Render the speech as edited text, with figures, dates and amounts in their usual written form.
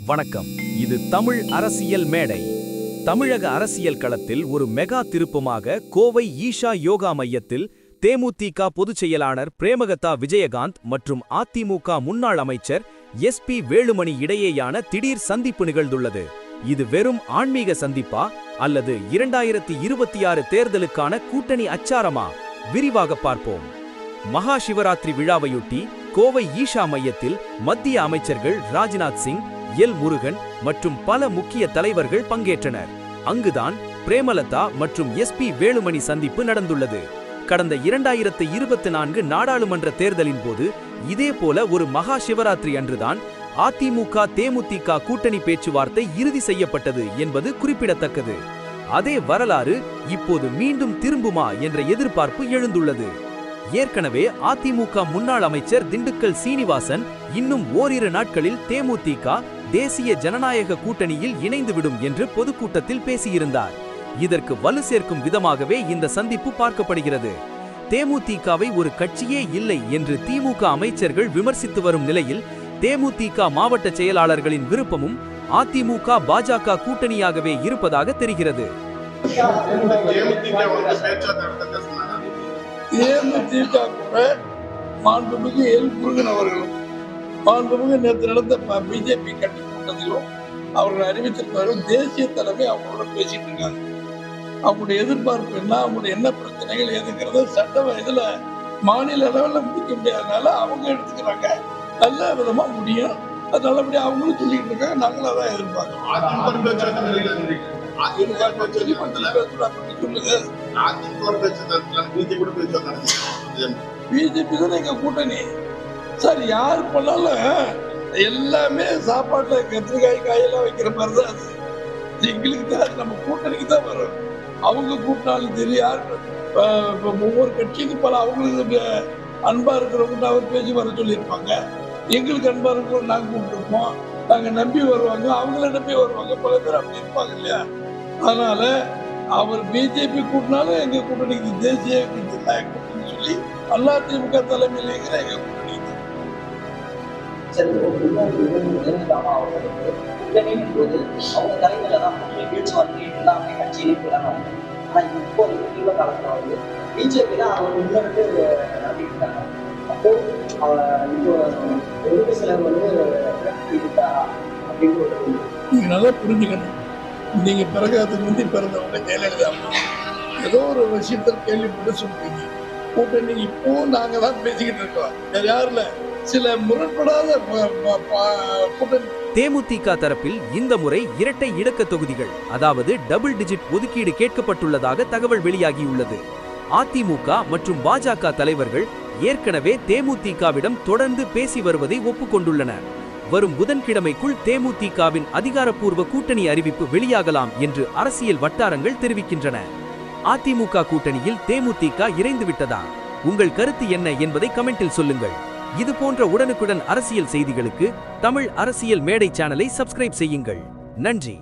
வணக்கம். இது தமிழ் அரசியல் மேடை. தமிழக அரசியல் களத்தில் ஒரு மெகா திருப்பமாக கோவை ஈஷா யோகா மையத்தில் தேமுதிக பொதுச் செயலாளர் பிரேமலதா விஜயகாந்த் மற்றும் அதிமுக முன்னாள் அமைச்சர் SP வேலுமணி இடையேயான திடீர் சந்திப்பு நிகழ்ந்துள்ளது. இது வெறும் ஆன்மீக சந்திப்பா அல்லது 2026 தேர்தலுக்கான கூட்டணி அச்சாரமா? விரிவாக பார்ப்போம். மகா சிவராத்திரி விழாவையொட்டி கோவை ஈஷா மையத்தில் மத்திய அமைச்சர்கள் ராஜ்நாத் சிங், முருகன் மற்றும் பல முக்கிய தலைவர்கள் பங்கேற்றனர். அங்குதான் பிரேமலதா மற்றும் SP வேலுமணி சந்திப்பு நடந்துள்ளது. கடந்த 2024 நாடாளுமன்ற தேர்தலின் போது இதேபோல ஒரு மகா சிவராத்திரி அன்றுதான் அதிமுக தேமுதிக கூட்டணி பேச்சுவார்த்தை இறுதி செய்யப்பட்டது என்பது குறிப்பிடத்தக்கது. அதே வரலாறு இப்போது மீண்டும் திரும்புமா என்ற எதிர்பார்ப்பு எழுந்துள்ளது. ஏற்கனவே அதிமுக முன்னாள் அமைச்சர் திண்டுக்கல் சீனிவாசன் இன்னும் ஓரிரு நாட்களில் தேமுதிக தேசிய ஜனநாயக கூட்டணியில் இணைந்துவிடும் என்று பொதுக்கூட்டத்தில் பேசியிருந்தார். இதற்கு வலு சேர்க்கும் விதமாகவே இந்த சந்திப்பு பார்க்கப்படுகிறது. தேமுதிகவை ஒரு கட்சியே இல்லை என்று திமுக அமைச்சர்கள் விமர்சித்து வரும் நிலையில் தேமுதிக மாவட்ட செயலாளர்களின் விருப்பமும் அதிமுக பாஜக கூட்டணியாகவே இருப்பதாக தெரிகிறது. தேமுதிக கூட மாண்புமிகு முருகன் அவர்களும் மாண்புமிகு நேற்று நடந்த பிஜேபி கட்சி கூட்டத்திலும் அவர்கள் அறிவித்திருப்பார்கள். தேசிய தலைமை அவங்களோட பேசிட்டு இருக்காங்க. அவங்களுடைய எதிர்பார்ப்பு என்ன, அவங்களுடைய என்ன பிரச்சனைகள் எதுங்கிறத சட்ட வயதுல மாநில அளவில் முடிக்க முடியாதனால அவங்க எடுத்துக்கிறாங்க. நல்ல விதமா முடியும். அது நல்லபடியா அவங்களும் சொல்லிட்டு இருக்காங்க. நாங்களும் அதான் எதிர்பார்க்கிறோம். பிஜேபி தான் எங்க கூட்டணி சார். யாரு பண்ணாலும் எல்லாமே சாப்பாட்டுல கத்திரிக்காய் காயெல்லாம் வைக்கிற மாதிரிதான் அது. எங்களுக்கு தான் நம்ம கூட்டணிக்கு தான் வரும். அவங்க கூட்டினாலும் சரி, யார் ஒவ்வொரு கட்சிக்கும் பல அவங்களுக்கு அன்பா இருக்கிறவங்க அவர் பேசி வர சொல்லியிருப்பாங்க. எங்களுக்கு அன்பா இருக்கிறவங்க நாங்க கூப்பிட்டுருப்போம். நாங்க நம்பி வருவாங்க, அவங்கள நம்பி வருவாங்க. பல பேர் அப்படி இருப்பாங்க இல்லையா? அதனால அவர் பிஜேபி கூட்டினாலும் எங்க கூட்டணிக்கு தேசிய கூட்டணி சொல்லி அதிமுக தலைமையில் இருக்கிற எங்க கூட்டணி. நீங்க நல்லா புரிஞ்சுக்கணும். நீங்க பிறகு பிறந்தவங்க ஜெயலலிதா ஏதோ ஒரு விஷயத்தில் கேள்விப்பட்டு சொல்றீங்க. கூட்டணி இப்போ நாங்க தான் பேசிக்கிட்டு இருக்கோம். வேற யாருல சில முரண்படாத கூட்டணி. தேமுதிக தரப்பில் இந்த முறை இரட்டை இலக்க தொகுதிகள், அதாவது டபுள் டிஜிட் ஒதுக்கீடு கேட்கப்பட்டுள்ளதாக தகவல் வெளியாகியுள்ளது. அதிமுக மற்றும் பாஜக தலைவர்கள் ஏற்கனவே தேமுதிகவிடம் தொடர்ந்து பேசி வருவதை ஒப்புக்கொண்டுள்ளனர். வரும் புதன்கிழமைக்குள் தேமுதிகவின் அதிகாரப்பூர்வ கூட்டணி அறிவிப்பு வெளியாகலாம் என்று அரசியல் வட்டாரங்கள் தெரிவிக்கின்றன. அதிமுக கூட்டணியில் தேமுதிக இணைந்துவிட்டதா? உங்கள் கருத்து என்ன என்பதை கமெண்டில் சொல்லுங்கள். இது போன்ற உடனுக்குடன் அரசியல் செய்திகளுக்கு தமிழ் அரசியல் மேடை சேனலை சப்ஸ்கிரைப் செய்யுங்கள். நன்றி.